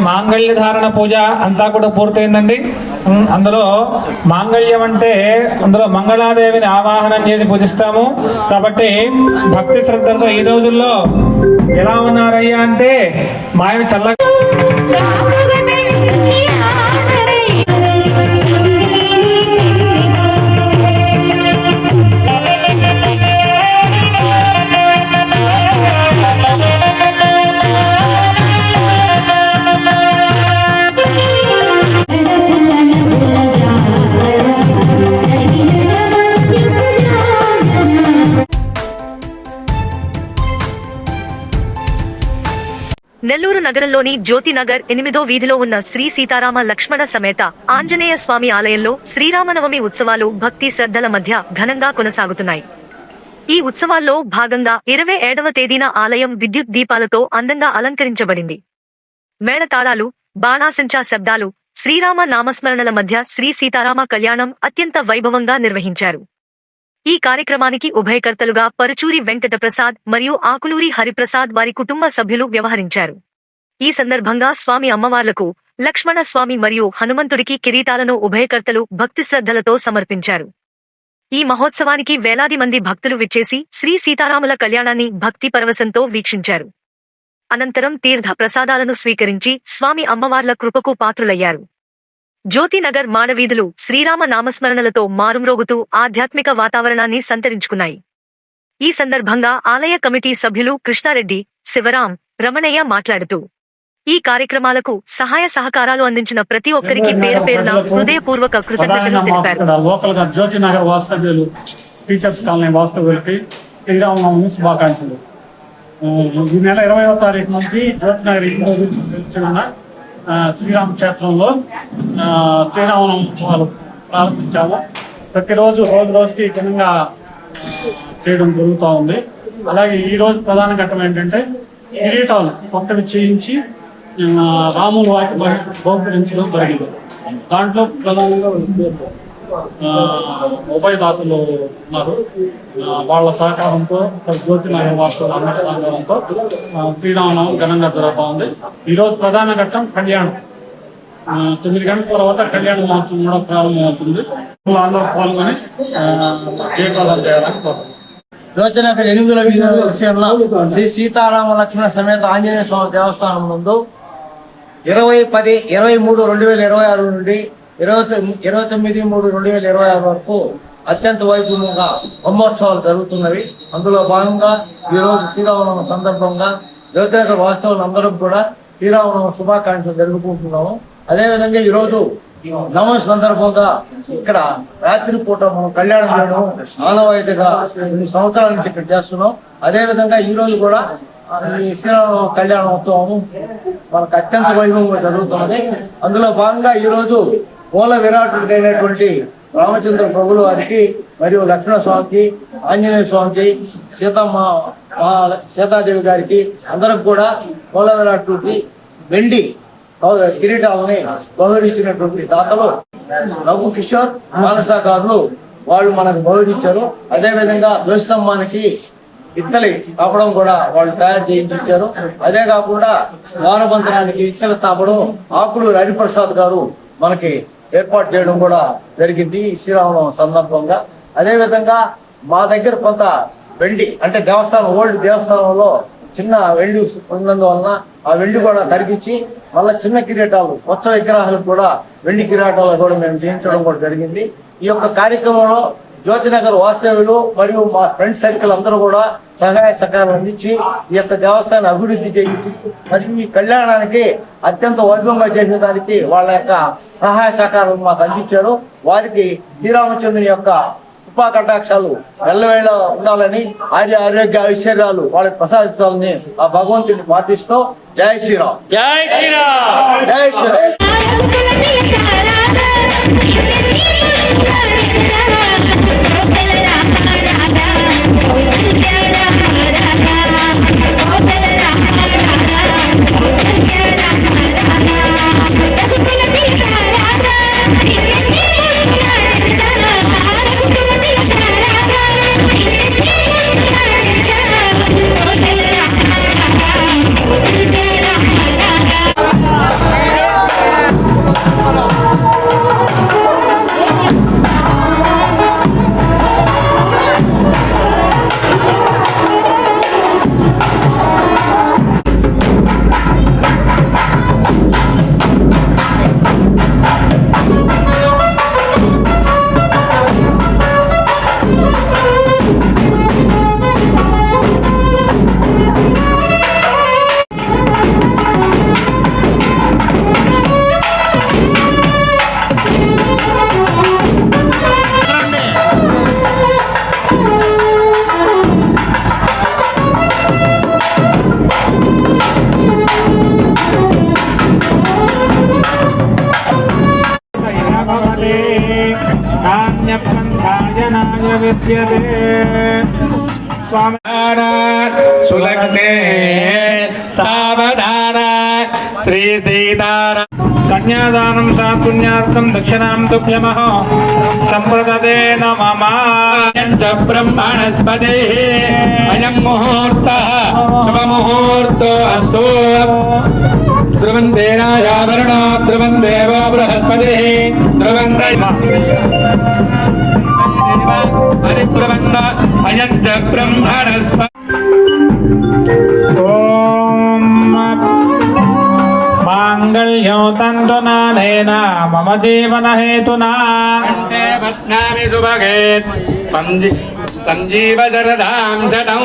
మాంగళ్య ధారణ పూజ అంతా కూడా పూర్తయిందండి. అందులో మాంగళ్యం అంటే అందులో మంగళాదేవిని ఆవాహనం చేసి పూజిస్తాము. కాబట్టి భక్తి శ్రద్ధలతో ఈ రోజుల్లో ఎలా ఉన్నారయ్యా అంటే మా ఆయన చల్ల నెల్లూరు నగరంలోని జ్యోతినగర్ 8వ వీధిలో ఉన్న శ్రీ సీతారామ లక్ష్మణ సమేత ఆంజనేయ స్వామి ఆలయంలో శ్రీరామనవమి ఉత్సవాలు భక్తి శ్రద్ధల మధ్య ఘనంగా కొనసాగుతున్నాయి. ఈ ఉత్సవాల్లో భాగంగా 27వ తేదీన ఆలయం విద్యుత్ దీపాలతో అందంగా అలంకరించబడింది. మేళతాళాలు, బాణాసంచా శబ్దాలు, శ్రీరామ నామస్మరణల మధ్య శ్రీ సీతారామ కళ్యాణం అత్యంత వైభవంగా నిర్వహించారు. ఈ కార్యక్రమానికి ఉభయకర్తలుగా పరుచూరి వెంకటప్రసాద్ మరియు ఆకులూరి హరిప్రసాద్ వారి కుటుంబ సభ్యులు వ్యవహరించారు. ఈ సందర్భంగా స్వామి అమ్మవార్లకు, లక్ష్మణ స్వామి మరియు హనుమంతుడికి కిరీటాలను ఉభయకర్తలు భక్తి శ్రద్ధలతో సమర్పించారు. ఈ మహోత్సవానికి వేలాది మంది భక్తులు విచ్చేసి శ్రీ సీతారాముల కళ్యాణాన్ని భక్తి పరవశంతో వీక్షించారు. అనంతరం తీర్థ ప్రసాదాలను స్వీకరించి స్వామి అమ్మవార్ల కృపకు పాత్రులయ్యారు. జ్యోతినగర్ మాడవీధులు శ్రీరామ నామస్మరణలతో మారుమ్రోగుతూ ఆధ్యాత్మిక వాతావరణాన్ని సంతరించుకున్నాయి. ఈ సందర్భంగా ఆలయ కమిటీ సభ్యులు కృష్ణారెడ్డి, శివరాం, రమణయ్య మాట్లాడుతూ ఈ కార్యక్రమాలకు సహాయ సహకారాలు అందించిన ప్రతి ఒక్కరికి పేరు పేరున హృదయపూర్వక కృతజ్ఞతలు తెలిపారు. లోకల్ గా జ్యోతినగర్ వాస్తవ్యులు టీచర్స్ కాలనీ వాస్తవ్యులకి శ్రీరామనవమి శుభాకాంక్షలు. ఈ నెల 20వ తారీఖు నుంచి జ్యోతినగర్ శ్రీరామ క్షేత్రంలో శ్రీరామనవమి ఉత్సవాలు ప్రారంభించాము. ప్రతిరోజు రోజుకి ఘనంగా చేయడం జరుగుతూ ఉంది. అలాగే ఈరోజు ప్రధాన ఘట్టం ఏంటంటే కిరీటాలు కొత్తవి చేయించి రాముల వారికి బహుకరించడం జరిగింది. దాంట్లో ప్రధానంగా ఉభయదాతలు ఉన్నారు. వాళ్ళ సహకారంతో జ్యోతినగర్ వాస్తవ సహకారంతో శ్రీరామనవమి ఘనంగా జరుగుతూ ఉంది. ఈరోజు ప్రధాన ఘట్టం కళ్యాణం. 9 గంటల తర్వాత కళ్యాణ మహోత్సవం కూడా ప్రారంభమవుతుంది. అందరూ పాల్గొని దీపాలను చేయాలని కోరుతున్నాం. జ్యోతినగర్ 8వ వీధి విషయంలో శ్రీ సీతారామ లక్ష్మణ సమేత ఆంజనేయ స్వామి దేవస్థానం నందు 20/10/23/2026 నుండి 29/3/2026 వరకు అత్యంత వైభవంగా బ్రహ్మోత్సవాలు జరుగుతున్నవి. అందులో భాగంగా ఈరోజు శ్రీరామనవమి సందర్భంగా జ్యోతినగర్ వాస్తవులు అందరం కూడా శ్రీరామనవమి శుభాకాంక్షలు జరుపుకుంటున్నాము. అదేవిధంగా ఈరోజు నవమి సందర్భంగా ఇక్కడ రాత్రిపూట మనం కళ్యాణం చేయడం ఆనవాయితీగా 2 సంవత్సరాల నుంచి ఇక్కడ చేస్తున్నాం. అదేవిధంగా ఈ రోజు కూడా ఈ శ్రీరామనవమి కళ్యాణోత్సవం మనకు అత్యంత వైభవంగా జరుగుతున్నది. అందులో భాగంగా ఈరోజు మూల విరాటుడైనటువంటి రామచంద్ర ప్రభులు వారికి మరియు లక్ష్మణ స్వామికి, ఆంజనేయ స్వామికి, సీతాదేవి గారికి అందరికి కూడా మూల విరాటుడికి వెండి కిరీటాలని బహుకరించినటువంటి దాతలు రఘు కిషోర్ మానసాకారులు వాళ్ళు మనకు బహుకరించారు. అదేవిధంగా ధ్వజస్తంభానికి ఇత్తలి తాపడం కూడా వాళ్ళు తయారు చేయించారు. అదే కాకుండా ద్వారబంధనానికి ఇత్తలి తాపడం ఆకులూరి హరిప్రసాద్ గారు మనకి ఏర్పాటు చేయడం కూడా జరిగింది శ్రీరామనవమి సందర్భంగా. అదేవిధంగా మా దగ్గర కొంత వెండి అంటే దేవస్థానం ఓల్డ్ దేవస్థానంలో చిన్న వెండి ఉన్నందువలన ఆ వెండి కూడా కరిగించి మళ్ళీ చిన్న కిరీటాలు కొత్త విగ్రహాలకు కూడా వెండి కిరీటాలు కూడా మేము చేయించడం కూడా జరిగింది. ఈ యొక్క కార్యక్రమంలో జ్యోతినగర్ వాస్తవ్యులు మరియు మా ఫ్రెండ్ సర్కిల్ అందరూ కూడా సహాయ సహకారాలు అందించి ఈ యొక్క దేవస్థానాన్ని అభివృద్ధి చేయించి మరియు ఈ కళ్యాణానికి అత్యంత వైభవంగా చేసేదానికి వాళ్ళ యొక్క సహాయ సహకారాలు మాకు అందించారు. వారికి శ్రీరామచంద్రుని యొక్క కృపా కటాక్షాలు ఎల్లవేళ ఉండాలని, ఆరోగ్య ఐశ్వర్యాలు వాళ్ళకి ప్రసాదించాలని ఆ భగవంతుడిని ప్రార్థిస్తూ జై శ్రీరామ్. జై శ్రీరామ్. జై శ్రీరామ్. విద్యతే స్వామి సులగ్నే సావధాన శ్రీ సీతారామ కన్యాదానం సాపుణ్యార్థం దక్షిణాం తుభ్యమః సంప్రదతే నమః బ్రహ్మణస్పదే అయం ముహూర్తః శుభముహూర్తో అస్తు ధ్రువందేనాయావరణ ధ్రువం దేవో బృహస్పతిః ధ్రువం హరిబ్రహ్మణ అయం చ బ్రహ్మణస్ప ఓం మాంగళ్యం తంతునానేన మమ జీవన హేతునా బధ్నామి సుభగే సంజీవ శరదాం శతం.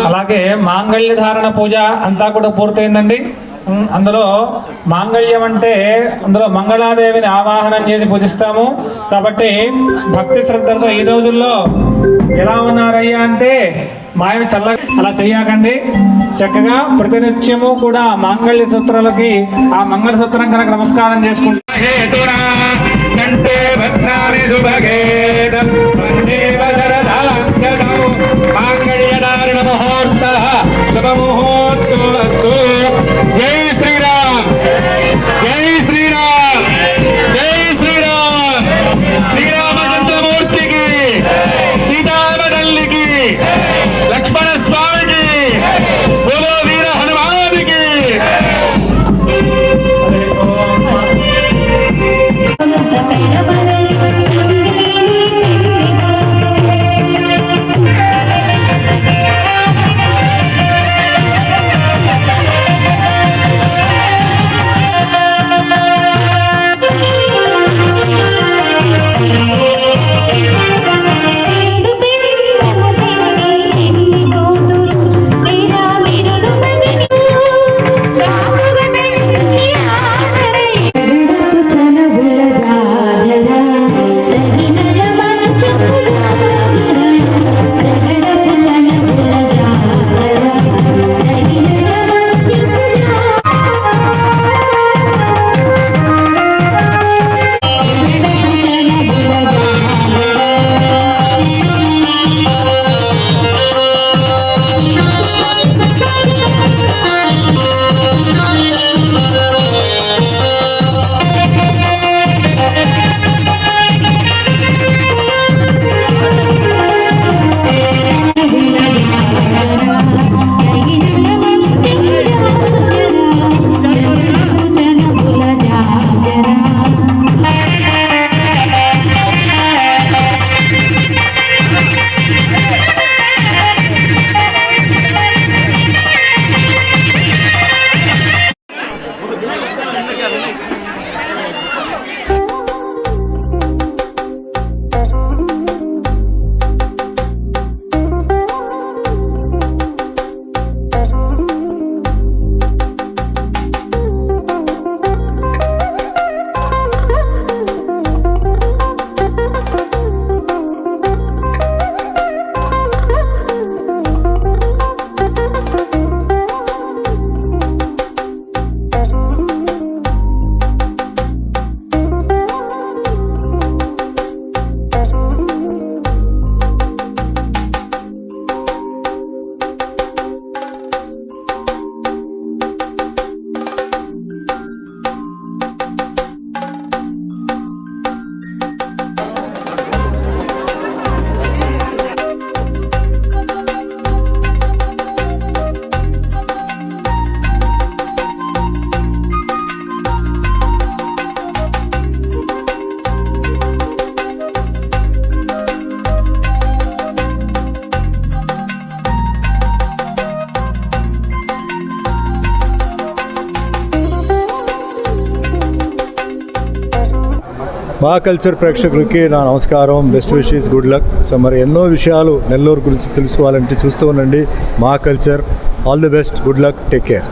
అలాగే మాంగళ్య ధారణ పూజ అంతా కూడా పూర్తయిందండి. అందులో మాంగళ్యం అంటే అందులో మంగళాదేవిని ఆవాహనం చేసి పూజిస్తాము. కాబట్టి భక్తి శ్రద్ధలతో ఈ రోజుల్లో ఎలా ఉన్నారయ్యా అంటే మా ఆయన చల్లగా అలా చెయ్యకండి. చక్కగా ప్రతినిత్యము కూడా మాంగళ్య సూత్రాలకి ఆ మంగళ సూత్రం కనుక నమస్కారం చేసుకుంటాం. జై శ్రీరామ్, జై శ్రీరామ్, జై శ్రీరామ్. శ్రీరామచంద్రమూర్తికి, సీతామతల్లికి, లక్ష్మణ స్వామికి, బోలో వీర హనుమానికి. మా కల్చర్ ప్రేక్షకులకి నా నమస్కారం, best wishes, good luck. So మరి ఎన్నో విషయాలు నెల్లూరు గురించి తెలుసుకోవాలంటే చూస్తూ ఉండండి మా culture. All the best, good luck, take care.